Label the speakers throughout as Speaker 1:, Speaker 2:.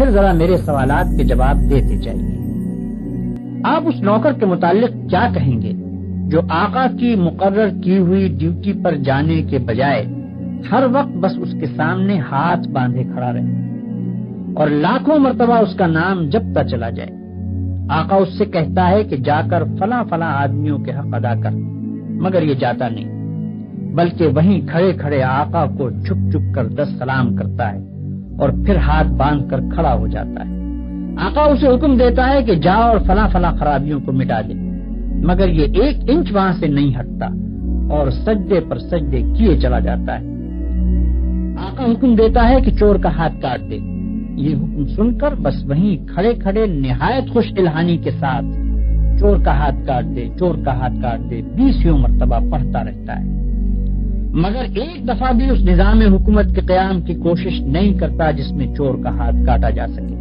Speaker 1: پھر ذرا میرے سوالات کے جواب دیتے جائیے۔ آپ اس نوکر کے متعلق کیا کہیں گے جو آقا کی مقرر کی ہوئی ڈیوٹی پر جانے کے بجائے ہر وقت بس اس کے سامنے ہاتھ باندھے کھڑا رہے اور لاکھوں مرتبہ اس کا نام جپتا چلا جائے؟ آقا اس سے کہتا ہے کہ جا کر فلاں فلاں آدمیوں کے حق ادا کر، مگر یہ جاتا نہیں، بلکہ وہیں کھڑے کھڑے آقا کو چھپ چھپ کر 10 سلام کرتا ہے اور پھر ہاتھ باندھ کر کھڑا ہو جاتا ہے۔ آقا اسے حکم دیتا ہے کہ جا اور فلاں فلاں خرابیوں کو مٹا دے، مگر یہ 1 انچ وہاں سے نہیں ہٹتا اور سجدے پر سجدے کیے چلا جاتا ہے۔ آقا حکم دیتا ہے کہ چور کا ہاتھ کاٹ دے، یہ حکم سن کر بس وہیں کھڑے کھڑے نہایت خوش الہانی کے ساتھ چور کا ہاتھ کاٹ دے، چور کا ہاتھ کاٹ دے 20 مرتبہ پڑھتا رہتا ہے، مگر ایک دفعہ بھی اس نظام حکومت کے قیام کی کوشش نہیں کرتا جس میں چور کا ہاتھ کاٹا جا سکے۔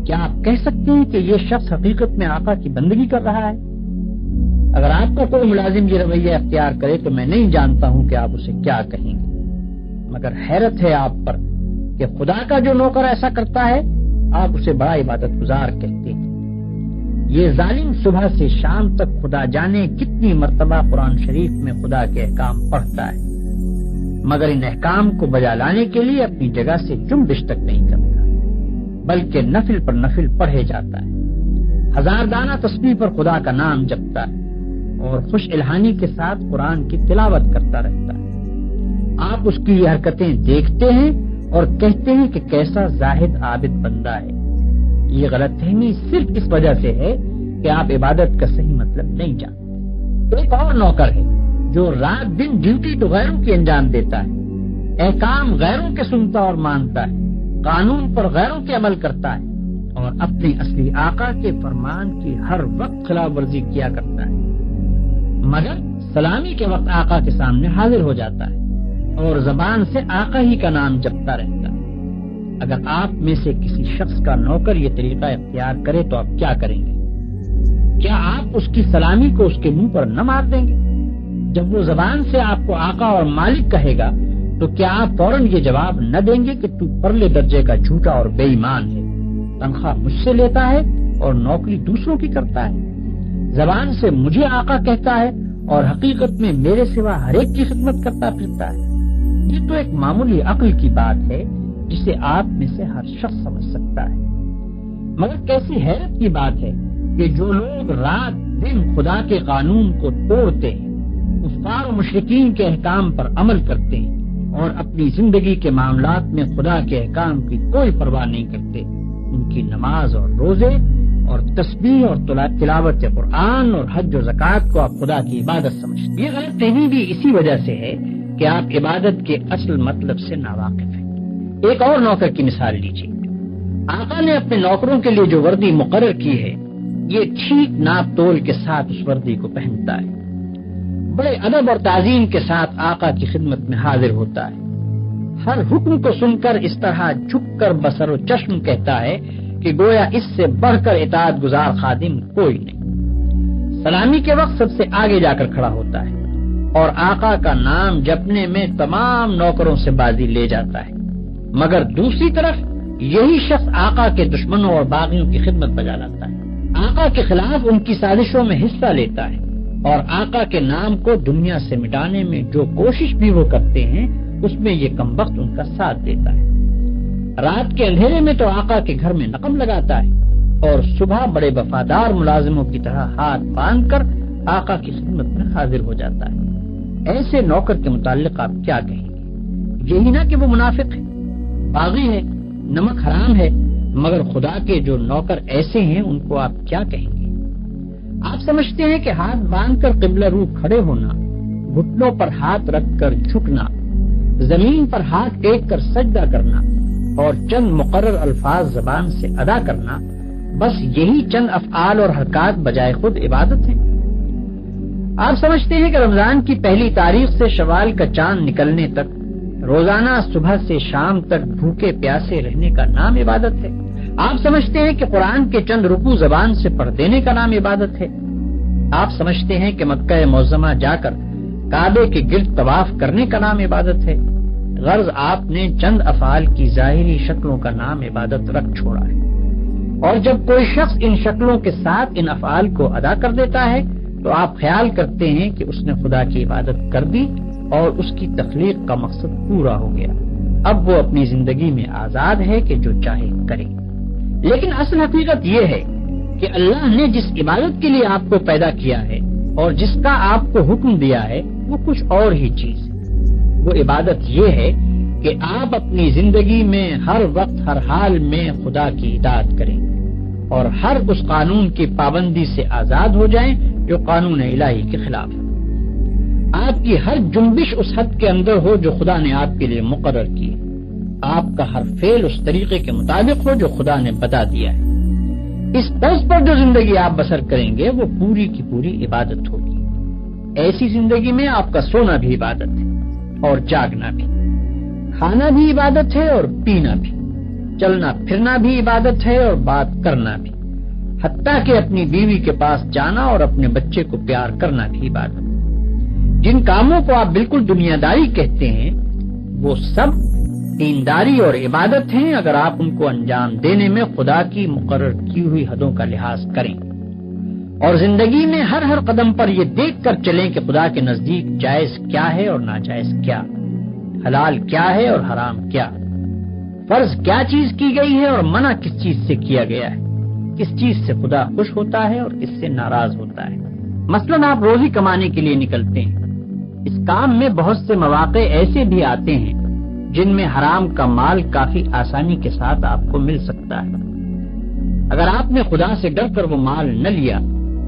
Speaker 1: کیا آپ کہہ سکتے ہیں کہ یہ شخص حقیقت میں آقا کی بندگی کر رہا ہے؟ اگر آپ کا کوئی ملازم یہ رویہ اختیار کرے تو میں نہیں جانتا ہوں کہ آپ اسے کیا کہیں گے، مگر حیرت ہے آپ پر کہ خدا کا جو نوکر ایسا کرتا ہے آپ اسے بڑا عبادت گزار کہتے ہیں۔ یہ ظالم صبح سے شام تک خدا جانے کتنی مرتبہ قرآن شریف میں خدا کے احکام پڑھتا ہے، مگر ان احکام کو بجا لانے کے لیے اپنی جگہ سے جنبش تک نہیں کرتا، بلکہ نفل پر نفل پڑھے جاتا ہے، 1000 دانہ تسبیح پر خدا کا نام جپتا ہے اور خوش الہانی کے ساتھ قرآن کی تلاوت کرتا رہتا ہے۔ آپ اس کی یہ حرکتیں دیکھتے ہیں اور کہتے ہیں کہ کیسا زاہد عابد بندہ ہے۔ یہ غلط فہمی صرف اس وجہ سے ہے کہ آپ عبادت کا صحیح مطلب نہیں جانتے۔ ایک اور نوکر ہے جو رات دن ڈیوٹی تو غیروں کی انجام دیتا ہے، احکام غیروں کے سنتا اور مانتا ہے، قانون پر غیروں کے عمل کرتا ہے اور اپنے اصلی آقا کے فرمان کی ہر وقت خلاف ورزی کیا کرتا ہے، مگر سلامی کے وقت آقا کے سامنے حاضر ہو جاتا ہے اور زبان سے آقا ہی کا نام جپتا رہتا ہے۔ اگر آپ میں سے کسی شخص کا نوکر یہ طریقہ اختیار کرے تو آپ کیا کریں گے؟ کیا آپ اس کی سلامی کو اس کے منہ پر نہ مار دیں گے؟ جب وہ زبان سے آپ کو آقا اور مالک کہے گا تو کیا آپ فوراً یہ جواب نہ دیں گے کہ تو پرلے درجے کا جھوٹا اور بے ایمان ہے، تنخواہ مجھ سے لیتا ہے اور نوکری دوسروں کی کرتا ہے، زبان سے مجھے آقا کہتا ہے اور حقیقت میں میرے سوا ہر ایک کی خدمت کرتا پھرتا ہے؟ یہ تو ایک معمولی عقل کی بات ہے جسے آپ میں سے ہر شخص سمجھ سکتا ہے، مگر کیسی حیرت کی بات ہے کہ جو لوگ رات دن خدا کے قانون کو توڑتے ہیں، کفار و مشرکین کے احکام پر عمل کرتے ہیں اور اپنی زندگی کے معاملات میں خدا کے احکام کی کوئی پرواہ نہیں کرتے، ان کی نماز اور روزے اور تسبیح اور تلاوت قرآن اور حج و زکوٰۃ کو آپ خدا کی عبادت سمجھتے ہیں۔ یہ غلط فہمی بھی اسی وجہ سے ہے کہ آپ عبادت کے اصل مطلب سے ناواقف ہیں۔ ایک اور نوکر کی مثال لیجیے۔ آقا نے اپنے نوکروں کے لیے جو وردی مقرر کی ہے یہ ٹھیک ناپ تول کے ساتھ اس وردی کو پہنتا ہے، بڑے ادب اور تعظیم کے ساتھ آقا کی خدمت میں حاضر ہوتا ہے، ہر حکم کو سن کر اس طرح جھک کر بصر و چشم کہتا ہے کہ گویا اس سے بڑھ کر اطاعت گزار خادم کوئی نہیں، سلامی کے وقت سب سے آگے جا کر کھڑا ہوتا ہے اور آقا کا نام جپنے میں تمام نوکروں سے بازی لے جاتا ہے، مگر دوسری طرف یہی شخص آقا کے دشمنوں اور باغیوں کی خدمت بجا لاتا ہے، آقا کے خلاف ان کی سازشوں میں حصہ لیتا ہے اور آقا کے نام کو دنیا سے مٹانے میں جو کوشش بھی وہ کرتے ہیں اس میں یہ کمبخت ان کا ساتھ دیتا ہے۔ رات کے اندھیرے میں تو آقا کے گھر میں نقم لگاتا ہے اور صبح بڑے وفادار ملازموں کی طرح ہاتھ باندھ کر آقا کی خدمت میں حاضر ہو جاتا ہے۔ ایسے نوکر کے متعلق آپ کیا کہیں گے؟ یہی نہ کہ وہ منافق ہے، باغی ہے، نمک حرام ہے، مگر خدا کے جو نوکر ایسے ہیں ان کو آپ کیا کہیں گے؟ آپ سمجھتے ہیں کہ ہاتھ باندھ کر قبلہ رو کھڑے ہونا، گھٹنوں پر ہاتھ رکھ کر جھکنا، زمین پر ہاتھ ٹیک کر سجدہ کرنا اور چند مقرر الفاظ زبان سے ادا کرنا، بس یہی چند افعال اور حرکات بجائے خود عبادت ہیں؟ آپ سمجھتے ہیں کہ رمضان کی پہلی تاریخ سے شوال کا چاند نکلنے تک روزانہ صبح سے شام تک بھوکے پیاسے رہنے کا نام عبادت ہے؟ آپ سمجھتے ہیں کہ قرآن کے چند رکوع زبان سے پڑھ دینے کا نام عبادت ہے؟ آپ سمجھتے ہیں کہ مکہ معظمہ جا کر کعبے کے گرد طواف کرنے کا نام عبادت ہے؟ غرض آپ نے چند افعال کی ظاہری شکلوں کا نام عبادت رکھ چھوڑا ہے، اور جب کوئی شخص ان شکلوں کے ساتھ ان افعال کو ادا کر دیتا ہے تو آپ خیال کرتے ہیں کہ اس نے خدا کی عبادت کر دی اور اس کی تخلیق کا مقصد پورا ہو گیا، اب وہ اپنی زندگی میں آزاد ہے کہ جو چاہے کرے۔ لیکن اصل حقیقت یہ ہے کہ اللہ نے جس عبادت کے لیے آپ کو پیدا کیا ہے اور جس کا آپ کو حکم دیا ہے وہ کچھ اور ہی چیز ہے۔ وہ عبادت یہ ہے کہ آپ اپنی زندگی میں ہر وقت ہر حال میں خدا کی اطاعت کریں اور ہر اس قانون کی پابندی سے آزاد ہو جائیں جو قانون الہی کے خلاف ہے۔ آپ کی ہر جنبش اس حد کے اندر ہو جو خدا نے آپ کے لیے مقرر کی، آپ کا ہر فعل اس طریقے کے مطابق ہو جو خدا نے بتا دیا ہے۔ اس طرز پر جو زندگی آپ بسر کریں گے وہ پوری کی پوری عبادت ہوگی۔ ایسی زندگی میں آپ کا سونا بھی عبادت ہے اور جاگنا بھی، کھانا بھی عبادت ہے اور پینا بھی، چلنا پھرنا بھی عبادت ہے اور بات کرنا بھی، حتیٰ کہ اپنی بیوی کے پاس جانا اور اپنے بچے کو پیار کرنا بھی عبادت ہے۔ جن کاموں کو آپ بالکل دنیا داری کہتے ہیں وہ سب دینداری اور عبادت ہیں اگر آپ ان کو انجام دینے میں خدا کی مقرر کی ہوئی حدوں کا لحاظ کریں اور زندگی میں ہر ہر قدم پر یہ دیکھ کر چلیں کہ خدا کے نزدیک جائز کیا ہے اور ناجائز کیا، حلال کیا ہے اور حرام کیا، فرض کیا چیز کی گئی ہے اور منع کس چیز سے کیا گیا ہے، کس چیز سے خدا خوش ہوتا ہے اور کس سے ناراض ہوتا ہے۔ مثلاً آپ روزی کمانے کے لیے نکلتے ہیں، اس کام میں بہت سے مواقع ایسے بھی آتے ہیں جن میں حرام کا مال کافی آسانی کے ساتھ آپ کو مل سکتا ہے۔ اگر آپ نے خدا سے ڈر کر وہ مال نہ لیا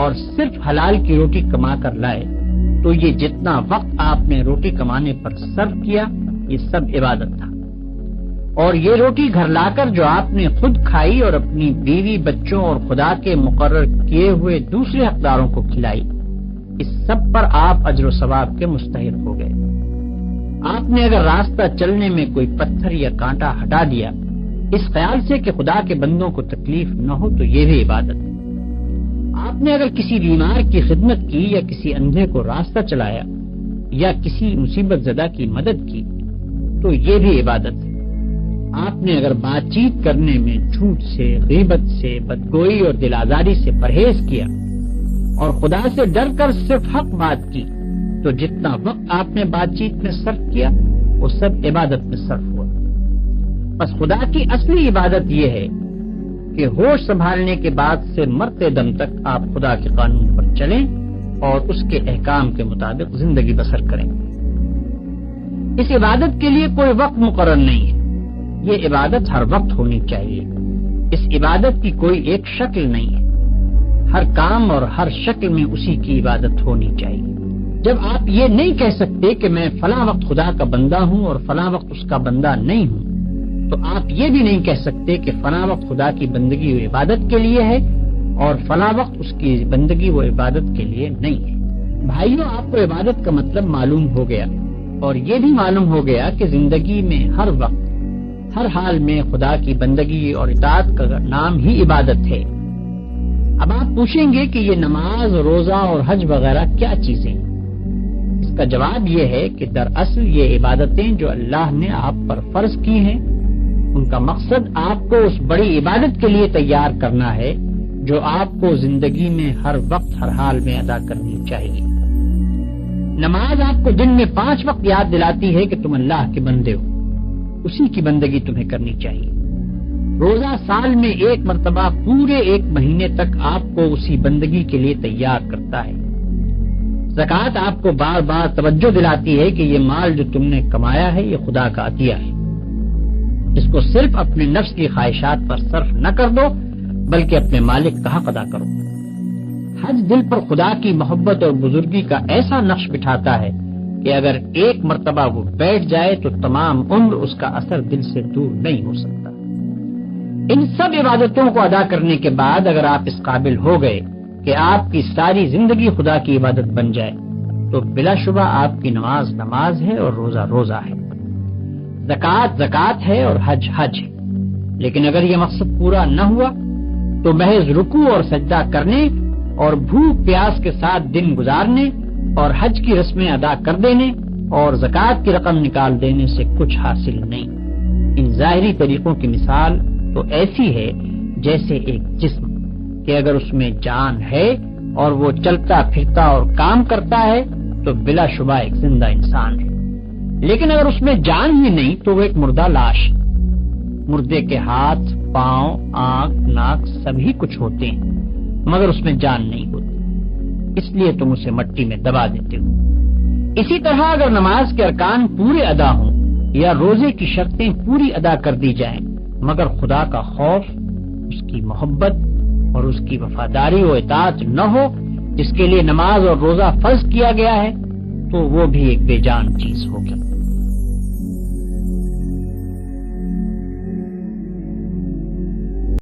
Speaker 1: اور صرف حلال کی روٹی کما کر لائے تو یہ جتنا وقت آپ نے روٹی کمانے پر صرف کیا یہ سب عبادت تھا، اور یہ روٹی گھر لا کر جو آپ نے خود کھائی اور اپنی بیوی بچوں اور خدا کے مقرر کیے ہوئے دوسرے حقداروں کو کھلائی، اس سب پر آپ اجر و ثواب کے مستحق ہو گئے۔ آپ نے اگر راستہ چلنے میں کوئی پتھر یا کانٹا ہٹا دیا اس خیال سے کہ خدا کے بندوں کو تکلیف نہ ہو تو یہ بھی عبادت ہے۔ آپ نے اگر کسی بیمار کی خدمت کی یا کسی اندھے کو راستہ چلایا یا کسی مصیبت زدہ کی مدد کی تو یہ بھی عبادت ہے۔ آپ نے اگر بات چیت کرنے میں جھوٹ سے، غیبت سے، بدگوئی اور دل آزاری سے پرہیز کیا اور خدا سے ڈر کر صرف حق بات کی تو جتنا وقت آپ نے بات چیت میں صرف کیا وہ سب عبادت میں صرف ہوا۔ بس خدا کی اصلی عبادت یہ ہے کہ ہوش سنبھالنے کے بعد سے مرتے دم تک آپ خدا کے قانون پر چلیں اور اس کے احکام کے مطابق زندگی بسر کریں۔ اس عبادت کے لیے کوئی وقت مقرر نہیں ہے، یہ عبادت ہر وقت ہونی چاہیے۔ اس عبادت کی کوئی ایک شکل نہیں ہے، ہر کام اور ہر شکل میں اسی کی عبادت ہونی چاہیے۔ جب آپ یہ نہیں کہہ سکتے کہ میں فلاں وقت خدا کا بندہ ہوں اور فلاں وقت اس کا بندہ نہیں ہوں تو آپ یہ بھی نہیں کہہ سکتے کہ فلاں وقت خدا کی بندگی و عبادت کے لیے ہے اور فلاں وقت اس کی بندگی و عبادت کے لیے نہیں ہے۔ بھائیوں، آپ کو عبادت کا مطلب معلوم ہو گیا اور یہ بھی معلوم ہو گیا کہ زندگی میں ہر وقت ہر حال میں خدا کی بندگی اور اطاعت کا نام ہی عبادت ہے۔ اب آپ پوچھیں گے کہ یہ نماز، روزہ اور حج وغیرہ کیا چیزیں ہیں؟ اس کا جواب یہ ہے کہ دراصل یہ عبادتیں جو اللہ نے آپ پر فرض کی ہیں ان کا مقصد آپ کو اس بڑی عبادت کے لیے تیار کرنا ہے جو آپ کو زندگی میں ہر وقت ہر حال میں ادا کرنی چاہیے۔ نماز آپ کو دن میں 5 وقت یاد دلاتی ہے کہ تم اللہ کے بندے ہو، اسی کی بندگی تمہیں کرنی چاہیے۔ روزہ سال میں 1 مرتبہ پورے 1 مہینے تک آپ کو اسی بندگی کے لیے تیار کرتا ہے۔ زکوٰۃ آپ کو بار بار توجہ دلاتی ہے کہ یہ مال جو تم نے کمایا ہے یہ خدا کا عطیہ ہے، اس کو صرف اپنے نفس کی خواہشات پر صرف نہ کر دو بلکہ اپنے مالک کا حق ادا کرو۔ حج دل پر خدا کی محبت اور بزرگی کا ایسا نقش بٹھاتا ہے کہ اگر 1 مرتبہ وہ بیٹھ جائے تو تمام عمر اس کا اثر دل سے دور نہیں ہو سکتا۔ ان سب عبادتوں کو ادا کرنے کے بعد اگر آپ اس قابل ہو گئے کہ آپ کی ساری زندگی خدا کی عبادت بن جائے تو بلا شبہ آپ کی نماز نماز ہے اور روزہ روزہ ہے، زکوٰۃ زکوٰۃ ہے اور حج حج ہے۔ لیکن اگر یہ مقصد پورا نہ ہوا تو محض رکوع اور سجدہ کرنے اور بھوک پیاس کے ساتھ دن گزارنے اور حج کی رسمیں ادا کر دینے اور زکوٰۃ کی رقم نکال دینے سے کچھ حاصل نہیں۔ ان ظاہری طریقوں کی مثال تو ایسی ہے جیسے ایک جسم کہ اگر اس میں جان ہے اور وہ چلتا پھرتا اور کام کرتا ہے تو بلا شبہ ایک زندہ انسان ہے، لیکن اگر اس میں جان ہی نہیں تو وہ ایک مردہ لاش۔ مردے کے ہاتھ، پاؤں، آنکھ، ناک سبھی کچھ ہوتے ہیں مگر اس میں جان نہیں ہوتی، اس لیے تم اسے مٹی میں دبا دیتے ہو۔ اسی طرح اگر نماز کے ارکان پورے ادا ہوں یا روزے کی شرطیں پوری ادا کر دی جائیں مگر خدا کا خوف، اس کی محبت اور اس کی وفاداری و اطاعت نہ ہو جس کے لیے نماز اور روزہ فرض کیا گیا ہے، تو وہ بھی ایک بے جان چیز ہوگی۔